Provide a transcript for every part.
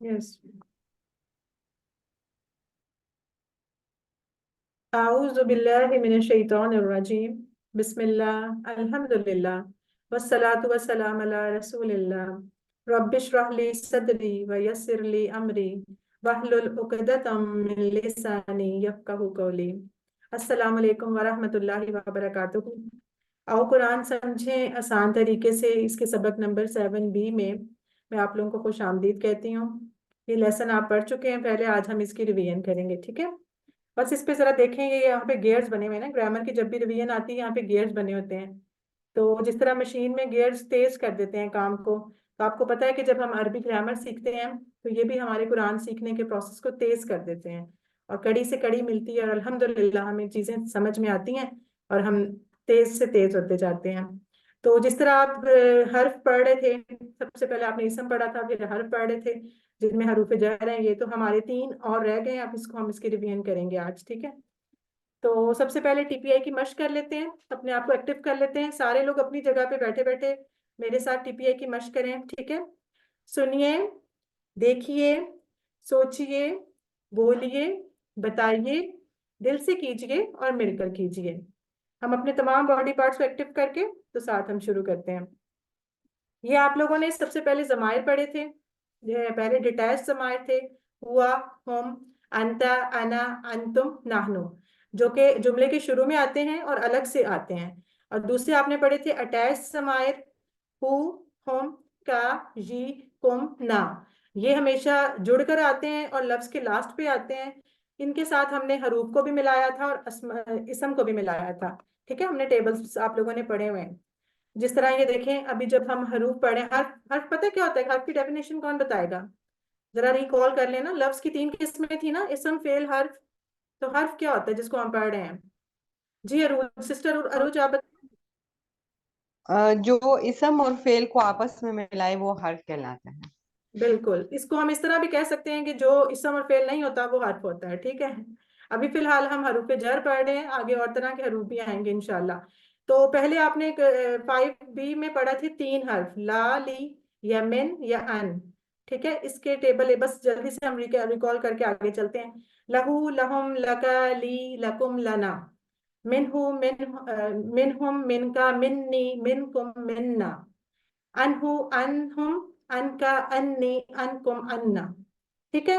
Yes. आऊज़ु बिल्लाहि मिनश शैतानिर रजीम। बिस्मिल्लाह अल्हम्दुलिल्लाह वस्सलातु वस्सलाम अला रसूलिल्लाह। रब्बिश्रह ली सदरी व यस्सिर ली अमरी वहलुल उक़दतम मिन लिसानी यफ़क़हू क़ौली। अस्सलामु अलैकुम व रहमतुल्लाहि व बरकातुहू। आओ कुरान समझें आसान तरीके से, इसके सबक नंबर 7B में मैं आप लोगों को खुश आमदीद कहती हूँ। ये लेसन आप पढ़ चुके हैं पहले, आज हम इसकी रिवीजन करेंगे, ठीक है। बस इस पे जरा देखेंगे, यहाँ पे गियर्स बने हुए हैं ना, ग्रामर की जब भी रिवीजन आती है यहाँ पे गियर्स बने होते हैं। तो जिस तरह मशीन में गियर्स तेज कर देते हैं काम को, तो आपको पता है कि जब हम अरबी ग्रामर सीखते हैं तो ये भी हमारे कुरान सीखने के प्रोसेस को तेज कर देते हैं, और कड़ी से कड़ी मिलती है, और अल्हम्दुलिल्लाह हमें चीजें समझ में आती हैं और हम तेज से तेज होते जाते हैं। तो जिस तरह आप हर्फ पढ़ रहे थे, सबसे पहले आपने इसम पढ़ा था, फिर हर्फ पढ़ रहे थे जिनमें हरूफ जर हैं, ये तो हमारे 3 और रह गए। अब इसको हम इसकी रिवीजन करेंगे आज, ठीक है। तो सबसे पहले टीपीआई की मश्क कर लेते हैं, अपने आप को एक्टिव कर लेते हैं। सारे लोग अपनी जगह पे बैठे बैठे मेरे साथ टीपीआई की मश्क करें, ठीक है। सुनिए, देखिए, सोचिए, बोलिए, बताइए, दिल से कीजिए और मिलकर कीजिए। हम अपने तमाम बॉडी पार्ट्स को एक्टिव करके तो साथ हम शुरू करते हैं। ये आप लोगों ने सबसे पहले जमायर पढ़े थे, ये पहले डिटैच जमायर थे, हुआ, हम, अंता, अना, अंतुम, नाहनु, जो कि जुमले के शुरू में आते हैं और अलग से आते हैं। और दूसरे आपने पढ़े थे अटैच जमायर, हु, हम, का, जी, कुम, ना। ये हमेशा जुड़कर आते हैं और लफ्ज के लास्ट पे आते हैं। इनके साथ हमने हरूफ को भी मिलाया था और इसम को भी मिलाया था, ठीक है। हमने टेबल्स आप लोगों ने पढ़े हुए हैं। जिस तरह ये देखें, अभी जब हम हरूफ पढ़े, हर्फ हर्फ पता है क्या होता है, हर्फ की डेफिनेशन कौन बताएगा? जरा रिकॉल कर लेना, लफ्ज की 3 किस्में थी ना, इसम, फेल, हर्फ। तो हर्फ क्या होता है जिसको हम पढ़ रहे हैं? जी अरूज, सिस्टर अरूज आप जो इसम और फेल को आपस में मिलाए वो हर्फ कहलाता है। बिल्कुल, इसको हम इस तरह भी कह सकते हैं कि जो इसम और फेल नहीं होता वो हर्फ होता है, ठीक है। अभी फिलहाल हम हरूफ जर पढ़ रहे हैं, आगे और तरह के हरूफ भी आएंगे इंशाल्लाह। तो पहले आपने 5B में पढ़ा थे 3 हर्फ, ला, ली या मिन या अन, ठीक है। इसके टेबल है, बस जल्दी से हम रिकॉल करके आगे चलते हैं। लहू, लहुम, लका, ली, लकुम, लना। मिनहु, मिनहुम, मिनका, मिन्नी, मिनकुम, मिन्ना। अनहु, अनहुम, अनका, अन्नी, अनकुम, अन्ना, ठीक है।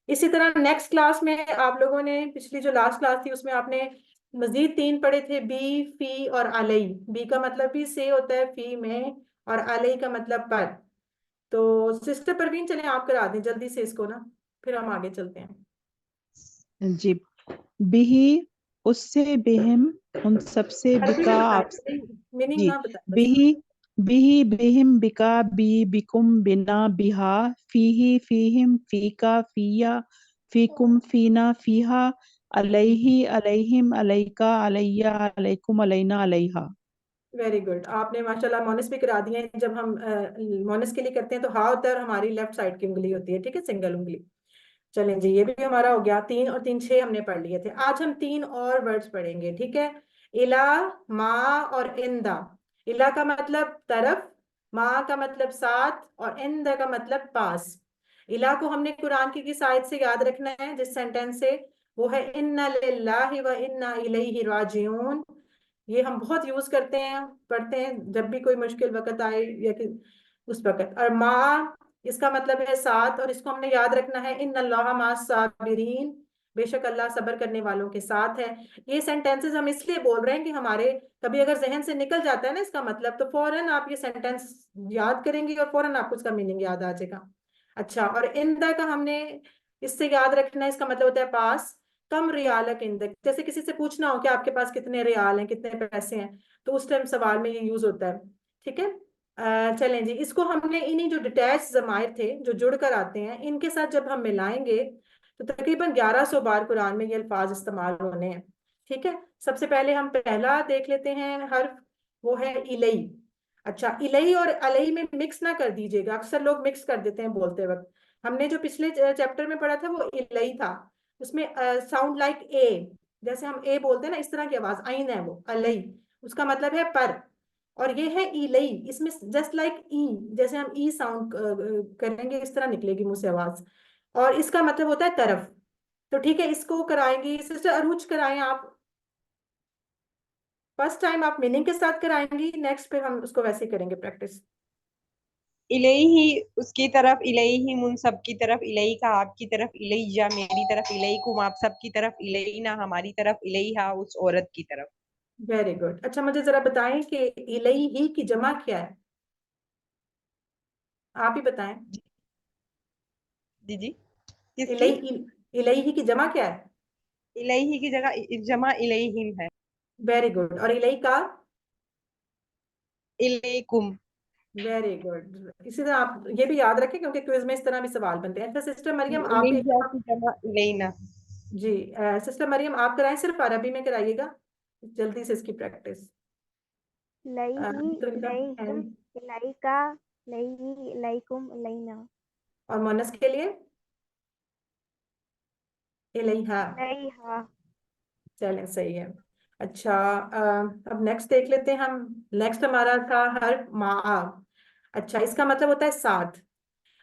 इसी तरह नेक्स्ट क्लास में आप लोगों ने, पिछली जो लास्ट क्लास थी उसमें आपने मजीद 3 पढ़े थे, बी, फी और अलई। बी का मतलब भी से होता है फी में, और अलई का मतलब पर। तो सिस्टर परवीन, चलें आप करा दें जल्दी से इसको ना, फिर हम आगे चलते हैं। जी। बिही, उससे, बिहिम, उन सबसे, अरबी बिका, में आप। बताएं, मीनिंग जी। ना बताएं बस। बिही, बिही, बिहिम, बिका, बी, बिकुम, बिना, बिहा, फीही, फीहिम, फीका, फीया, फीकुम, फीना, फीहा, अलैहि, अलैहिम, अलैका, अलैया, अलैकुम, अलैना, अलैहा। वेरी गुड, आपने माशाल्लाह मोनस भी करा दिए हैं। जब हम मोनस के लिए करते हैं तो हा होता है और हमारी लेफ्ट साइड की उंगली होती है, ठीक है, सिंगल उंगली। चलें जी, ये भी हमारा हो गया। 3 और 3 6 हमने पढ़ लिए थे। आज हम 3 और वर्ड्स पढ़ेंगे, ठीक है। इला, माँ और इंदा। इला का मतलब तरफ, माँ का मतलब साथ, और इंदा का मतलब पास। इला को हमने कुरान की किस आयत से याद रखना है, जिस सेंटेंस से, वो है इन्ना लिल्लाहि व इन्ना इलैहि राजिऊन। ये हम बहुत यूज करते हैं, पढ़ते हैं जब भी कोई मुश्किल वक्त आए या कि उस वक्त। और माँ, इसका मतलब है साथ, और इसको हमने याद रखना है इन अल्लाह मा साबिरीन, बेशक अल्लाह सब्र करने वालों के साथ है। ये सेंटेंसेस हम इसलिए बोल रहे हैं कि हमारे कभी अगर जहन से निकल जाता है ना इसका मतलब, तो फौरन आप ये सेंटेंस याद करेंगे और फौरन आपको इसका मीनिंग याद आ जाएगा। अच्छा, और इंदा का हमने इससे याद रखना है, इसका मतलब होता है पास। कम रियालक इंदक, जैसे किसी से पूछना हो कि आपके पास कितने रियाल हैं, कितने पैसे हैं, तो उस टाइम सवाल में ये यूज होता है, ठीक है। चलें जी, इसको हमने इन्हीं जो डिटैच जमायर थे जो जुड़कर आते हैं, इनके साथ जब हम मिलाएंगे तो तकरीबन 1100 बार कुरान में ये अल्फाज इस्तेमाल होने हैं, ठीक है। सबसे पहले हम पहला देख लेते हैं हर्फ, वो है इलई। अच्छा, इलई और अलई में मिक्स ना कर दीजिएगा, अक्सर लोग मिक्स कर देते हैं बोलते वक्त। हमने जो पिछले चैप्टर में पढ़ा था वो इलई था, उसमें साउंड लाइक ए, जैसे हम ए बोलते हैं ना, इस तरह की आवाज आइन है, वो अलई, उसका मतलब है पर। और ये है इलई, इसमें जस्ट लाइक ई, जैसे हम ई साउंड करेंगे इस तरह निकलेगी मुंह से आवाज, और इसका मतलब होता है तरफ। तो ठीक है, इसको कराएंगी सिस्टर अरूज, कराएं आप। फर्स्ट टाइम आप मीनिंग के साथ कराएंगी, नेक्स्ट पे हम उसको वैसे ही करेंगे प्रैक्टिस। इलैही उसकी तरफ, इलैही उन सब की तरफ, इलैही का आपकी तरफ, इलैया मेरी तरफ, इलैकुम आप सब की तरफ, इलैना हमारी तरफ, इलैहा उस औरत की तरफ। Very good. अच्छा मुझे जरा बताएं कि इलई ही की जमा क्या है, आप ही बताएं। जी जी, किसकी? इलई, इलई ही की जमा क्या है? इलैही की जगह जमा इलैहिम है। Very good. और इलई का? इलैकुम। Very good. इसी तरह आप ये भी याद रखें, क्योंकि क्विज में इस तरह भी सवाल बनते हैं। अच्छा सिस्टर मरियम आप भी एक इलैया दफा, की जमा इलैना। जी सिस्टर मरियम आप कराएं, सिर्फ अरबी में कराइएगा, जल्दी से इसकी प्रैक्टिस। इलैही इलैहिम इलैका इलैही इलैकुम इलैना। और मोनस के लिए इलैहा। इलैहा। चलें सही है। अच्छा अब नेक्स्ट देख लेते हैं हम। नेक्स्ट हमारा था हर मा। अच्छा इसका मतलब होता है साथ।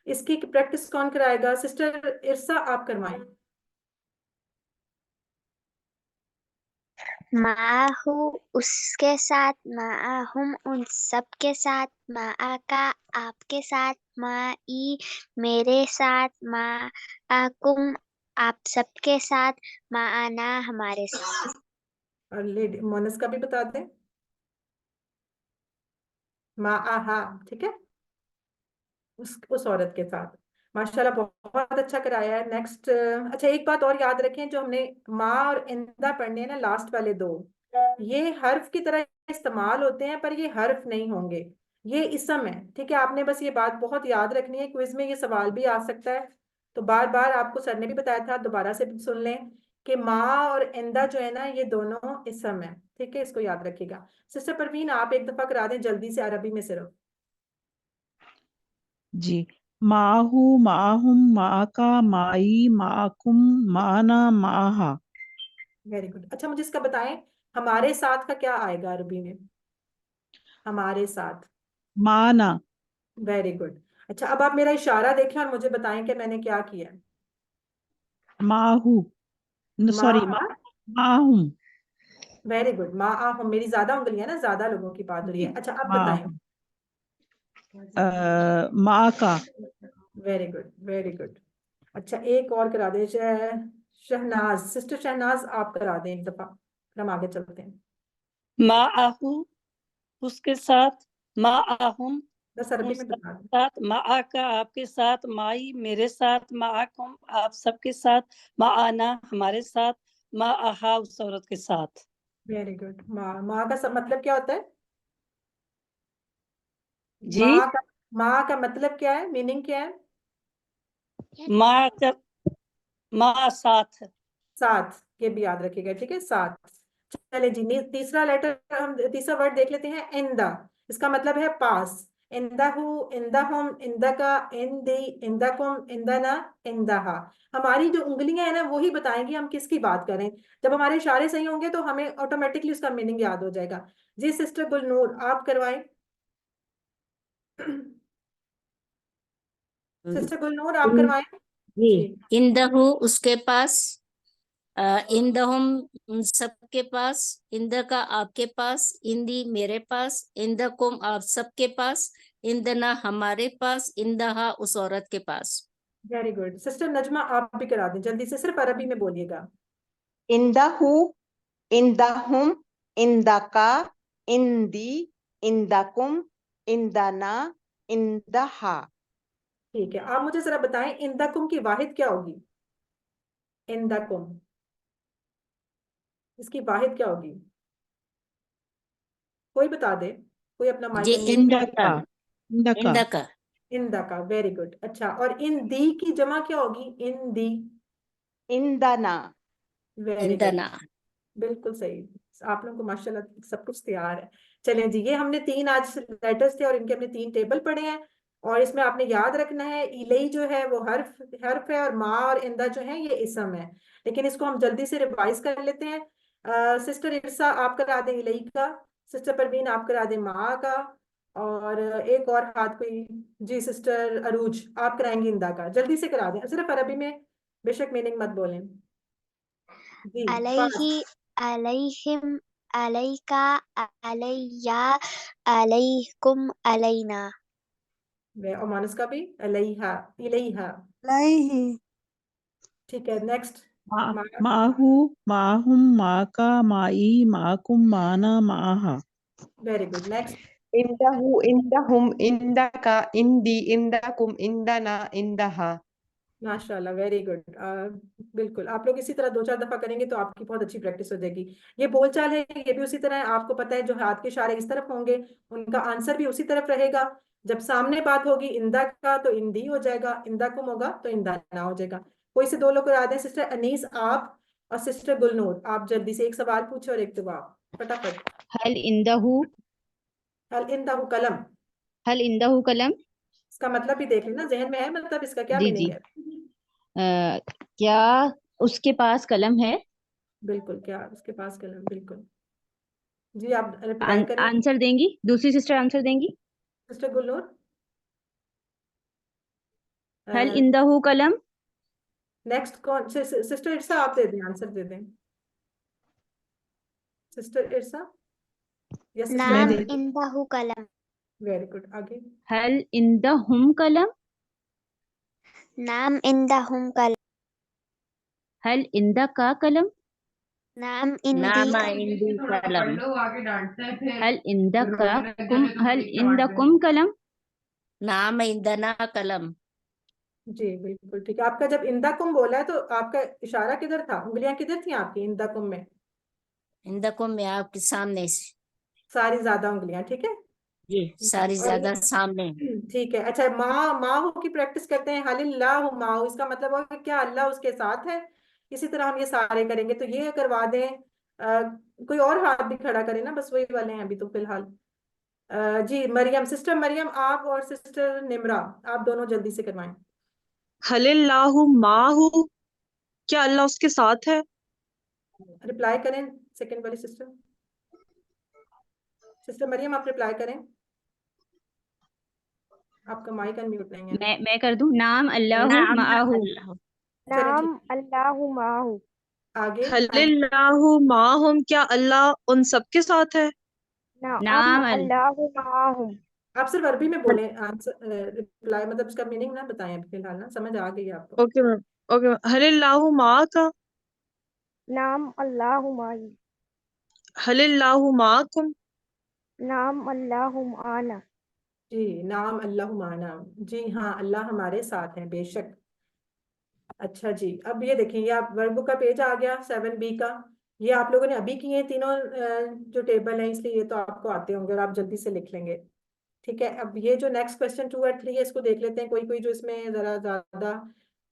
इसकी प्रैक्टिस कौन कराएगा? सिस्टर इरसा आप करवाएं। माहू उसके साथ, माहुम उन सब के साथ, माका आपके साथ, माई मेरे साथ, माकुम आप सबके साथ, माना हमारे साथ। और लेडी मोनस का भी बता दें। मा आहा, ठीक है, उस औरत के साथ। माशाल्लाह बहुत अच्छा कराया है। नेक्स्ट, अच्छा एक बात और याद रखें, जो हमने माँ और इंदा पढ़ने हैं ना, लास्ट वाले दो, ये हर्फ की तरह इस्तेमाल होते हैं, पर ये हर्फ नहीं होंगे, ये इसम है। ठीक है, आपने बस ये बात बहुत याद रखनी है, क्विज में ये सवाल भी आ सकता है। तो बार बार आपको सर ने भी बताया था, दोबारा से भी सुन लें कि माँ और इंदा जो है ना, ये दोनों इसम है। ठीक है, इसको याद रखिएगा। सिस्टर परवीन आप एक दफा करा दें जल्दी से, अरबी में सिर्फ। जी। माहू माहुम माका माई माकुम माना माहा। Very good. अच्छा मुझे इसका बताएं, हमारे साथ का क्या आएगा अरबी में? हमारे साथ। माना। Very good. अच्छा अब आप मेरा इशारा देखें और मुझे बताएं कि मैंने क्या किया है। माहू, सॉरी, माँ। माहुम। Very good. माँ आ हम, मेरी ज्यादा उंगलियां ना, ज्यादा लोगों की बात हो रही जी, है। अच्छा अब बताएं। माहू। माका। Very good, very good. अच्छा एक और करा दें, शहनाज, सिस्टर शहनाज आप करा दें एक दफा, फिर हम आगे चलते हैं। माअहू उसके साथ, माअहुम बस उन अरबी में सब बता दें। के साथ, माआका आपके साथ, माई मेरे साथ, माअकुम आप सबके साथ, माआना हमारे साथ, माआहा उस औरत के साथ। Very good. माँ, माँ का सब मतलब क्या होता है? जी, माँ का, माँ का मतलब क्या है, मीनिंग क्या है? माँ का, माँ साथ। साथ, ये भी याद रखिएगा, ठीक है, साथ। चले जी, तीसरा लेटर, हम तीसरा वर्ड देख लेते हैं, इंदा। इसका मतलब है पास। इंदाहू, इंदाहुम, इंदका, इंदी, इंदकुम, इंदना, इंदहा। हमारी जो उंगलियां हैं ना, वही बताएंगी हम किसकी बात करें। जब हमारे इशारे सही होंगे तो हमें ऑटोमेटिकली उसका मीनिंग याद हो जाएगा। जी सिस्टर गुलनूर आप करवाएं। सिस्टर गुलनूर आप इन- करवाएं। जी, जी। इंदहु उसके पास, इंदहुम उन सबके पास, इंद का आपके पास, इंदी मेरे पास, इंदकुम आप सबके पास, इंदना हमारे पास, इंदहा उस औरत के पास। Very good. सिस्टर नजमा आप भी करा दें जल्दी से, सिर्फ अरबी में बोलिएगा। इंदहू, इंदहुम, इंदका, इंदी, इंदकुम, इंदना, इंदहा। ठीक है, आप मुझे जरा बताएं इंदकुम की वाहिद क्या होगी? इंदकुम, इसकी वाहिद क्या होगी? कोई बता दे, कोई अपना माइक जी, अनम्यूट। इंदका, इंदका। इंदका। इंदका, इंदका, वेरी गुड। अच्छा और इन दी की जमा क्या होगी? इन दी। इंदना। वेरी गुड, इंदना। बिल्कुल सही। आप लोगों को माशाल्लाह सब कुछ तैयार है। चलें जी, ये हमने तीन आज लेटर्स थे और इनके हमने तीन टेबल पढ़े हैं। और इसमें आपने याद रखना है, इलई जो है वो हर्फ हर्फ है, और माँ और इंदा जो है ये इसम है। लेकिन इसको हम जल्दी से रिवाइज कर लेते हैं। सिस्टर इरसा आप करा दें इलई का। सिस्टर परवीन आप करा दें माँ का, और एक और हाथ कोई, जी सिस्टर अरूज आप कराएंगी इंदा का, जल्दी से करा दें, सिर्फ अरबी में, बेशक मीनिंग मत बोलें जी। अलैहि, अलैहिम, अलैका, अलैया, अलैकुम, अलैना। और मानस का भी अलैहा, इलैहा। ठीक है, नेक्स्ट। माहू, माहुम, माका, माई, माकुम, माना, माहा। Very good, next. इंदहु, इंदहुम, इंदका, इंदी, इंदकुम, इंदना, इंदहा। माशाल्लाह, वेरी गुड। बिल्कुल, आप लोग इसी तरह 2-4 दफा करेंगे तो आपकी बहुत अच्छी प्रैक्टिस हो जाएगी। ये बोलचाल है, ये भी उसी तरह है, आपको पता है जो हाथ के इशारे इस तरफ होंगे उनका आंसर भी उसी तरफ रहेगा। जब सामने बात होगी इंदा का तो इंदी हो जाएगा, इंदा कुम होगा तो इंदा ना हो जाएगा। कोई से 2 लोग करा दें, सिस्टर अनीस आप और सिस्टर गुलनूर, आप जल्दी से एक सवाल पूछो और एक जवाब फटाफट। हल इंदहु, हल इंदा कलम, हल इंदहु कलम। इसका मतलब भी देख लेना, जहन में है मतलब इसका क्या जी मीनिंग जी। है। क्या उसके पास कलम है? बिल्कुल, क्या उसके पास कलम, बिल्कुल जी। आप रिप्लाई करें आंसर देंगी, दूसरी सिस्टर आंसर देंगी। सिस्टर गुलनूर। हल इंदहु कलम। नेक्स्ट कौन, सिस्टर इरसा आप दे दें, आंसर दे दें सिस्टर इरसा या सिस्टर मैं नाम दे इंदहु कलम, वेरी गुड, आगे। हल इंदहुम कलम। नाम इंदहुम कलम, हल इंदका कलम। नाम इंदी नामा इंदी कलम। हल इंदका कुम, हल इंदकुम कलम। नाम इंदना कलम। जी बिल्कुल ठीक है। आपका जब इंदा कुम बोला है तो आपका इशारा किधर था, उंगलियां किधर थी आपकी इंदा कुम में? इंदकुम में आपके सामने से। सारी ज्यादा उंगलियां, ठीक है। जी, सारी और ज्यादा सामने। ठीक है, अच्छा माँ माहू की प्रैक्टिस करते हैं, हलिल्लाहु माहू, इसका मतलब होगा कि क्या अल्लाह उसके साथ है। इसी तरह हम ये सारे करेंगे, तो ये करवा दें। कोई और हाथ भी खड़ा करे ना, बस वही वाले हैं अभी तो फिलहाल। जी मरियम, सिस्टर मरियम आप और सिस्टर निमरा, आप दोनों जल्दी से करवाएं। हलिल्लाहु माहू, क्या अल्लाह उसके साथ है? रिप्लाई करें, सेकंड वाली सिस्टर, सिस्टर मरियम आप रिप्लाई करें, आपका माइक अनम्यूट नहीं है। मैं कर दूं। नाम अल्लाहु नाम माहू। अल्लाह। चलें नाम ठीक, अल्लाहु माहू। आगे। हलिल्लाहु माहुम, क्या अल्लाह उन सबके साथ है? नाम अल्लाहु माहू। आप सिर्फ अरबी में बोलें आंसर, रिप्लाई मतलब उसका मीनिंग ना बताएं अभी फिलहाल, ना समझ आ गई आपको। Okay ma'am, okay ma'am. हलिल्लाहु माका, नाम अल्लाहु माई। हलिल्लाहु माकुम, नाम अल्लाहु आना। जी नाम अल्लाह माना, जी हाँ अल्लाह हमारे साथ है बेशक। अच्छा जी, अब ये देखें, ये आप वर्कबुक का पेज आ गया 7B का। ये आप लोगों ने अभी किए हैं तीनों जो टेबल हैं, इसलिए ये तो आपको आते होंगे और आप जल्दी से लिख लेंगे। ठीक है, अब ये जो नेक्स्ट क्वेश्चन 2 और 3 है इसको देख लेते हैं, कोई कोई जो इसमें जरा ज्यादा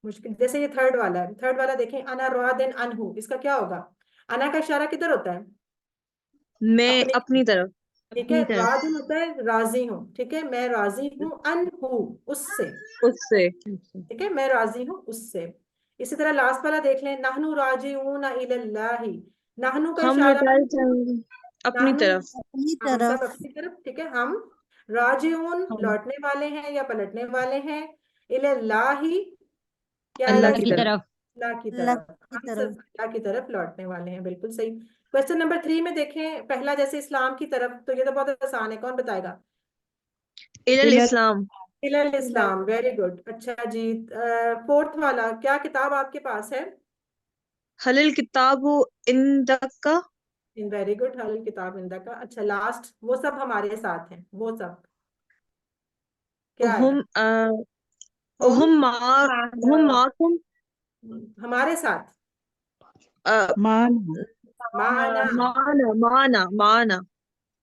मुश्किल, जैसे ये थर्ड वाला है, थर्ड वाला देखें, अना रादिन अनहु, इसका क्या होगा? अना का इशारा किधर होता है? मैं अपने, अपनी तरफ। ठीक है। अपनी तरफ। रादिन होता है राजी हूँ, ठीक है, मैं राजी हूँ, अनहु उससे, उससे। ठीक है, मैं राजी हूँ उससे। इसी तरह लास्ट वाला देख लें, नहनु राजिऊन इलल्लाहि, नहनु का हम इशारा, लौटाए जाएंगे अपनी नानू तरफ। हम सब अपनी तरफ, ठीक है, हम राजिऊन हम लौटने वाले हैं या पलटने वाले हैं, इलल्लाही क्या है, अल्लाह अल्लाह की की तरफ। तरफ। अल्लाह की तरफ, हम सब अल्लाह की तरफ लौटने वाले हैं, बिल्कुल सही। क्वेश्चन नंबर 3 में देखें, पहला जैसे इस्लाम की तरफ, तो ये तो बहुत आसान है, कौन बताएगा? इलल इस्लाम। इलल इस्लाम, वेरी गुड, अच्छा जी। फोर्थ वाला, क्या किताब आपके पास है? हलिल किताबु इंदका, इन वेरी गुड, हल किताब इंदा का। अच्छा लास्ट, वो सब हमारे साथ हैं, वो सब क्या हुम आएगा? हुम हम मा हुम माकुम, हमारे साथ, मान माना, माना माना माना,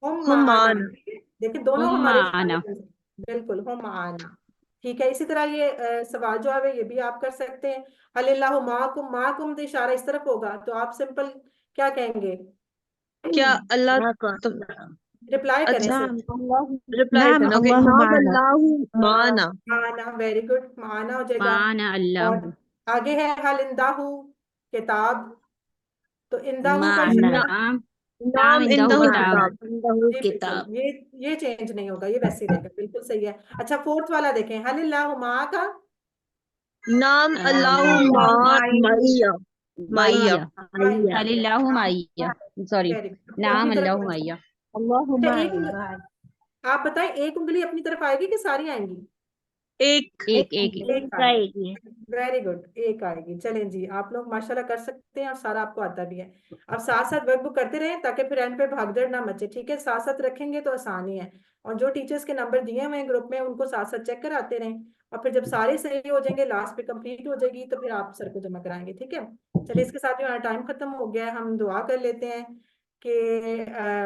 हम हुम माना, माना। ठीक है? देखिए दोनों हुम हमारे साथ माना। हैं। बिल्कुल, हम माना, ठीक है। इसी तरह ये सवाल जवाब है, ये भी आप कर सकते हैं। अल्लाह माकुम, माकुम तो इशारा इस तरफ होगा, तो आप सिंपल क्या कहेंगे? क्या अल्लाह ना को तुम, रिप्लाई करें अच्छा सिर्फ, रिप्लाई नाम करना। ओके, अल्लाहु नाम माना, अल्लाहु माना। माना, वेरी गुड, माना हो जाएगा। माना और अल्लाहु। आगे है हल इंदाहू किताब, तो इंदाहू का माना। इशारा, नाम नाम इंदहु इंदहु किताब। किताब। इंदहु जी किताब। बिल्कुल, ये चेंज नहीं होगा, ये वैसे ही रहेगा, बिल्कुल सही है। अच्छा, फोर्थ वाला देखें, हलिल्लाहु मा का नाम अल्लाह माई माइया माइया। माइया। माइया। अलिल्लाहु माइया, सॉरी, वेरी गुड। नाम अपनी तरफ अल्लाहु कौन सा? माइया। अल्लाहु अच्छा, माई। आप बताएं, एक उंगली अपनी तरफ आएगी कि सारी आएंगी? एक। एक एक एक। एक एक आएगी। आएगी। वेरी गुड, एक आएगी। चलें जी, आप लोग माशाल्लाह कर सकते हैं और सारा आपको आता भी है। अब साथ साथ वर्कबुक करते रहें ताकि फिर एंड पे भागदौड़ ना मचे, ठीक है? साथ साथ रखेंगे तो आसान ही है। और जो टीचर्स के नंबर दिए हुए हैं ग्रुप में, उनको साथ साथ चेक कराते रहें। और फिर जब सारे सही हो जाएंगे, लास्ट पे कंप्लीट हो जाएगी, तो फिर आप सर को जमा कराएंगे, ठीक है? चलिए, इसके साथ ही हमारा टाइम खत्म हो गया है। हम दुआ कर लेते हैं कि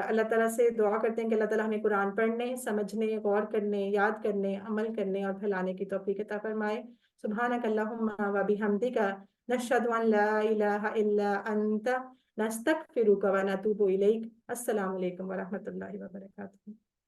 अल्लाह ताला से दुआ करते हैं कि अल्लाह ताला हमें कुरान पढ़ने, समझने, गौर करने, याद करने, अमल करने और फैलाने की तौफीक अता फरमाए। सुब्हानक अल्लाहुम्मा व बिहम्दिका नशहदु अन ला इलाहा इल्ला अंता नस्तगफिरुका व नतूबु इलैक। अस्सलामु अलैकुम व रहमतुल्लाहि व बरकातुहू।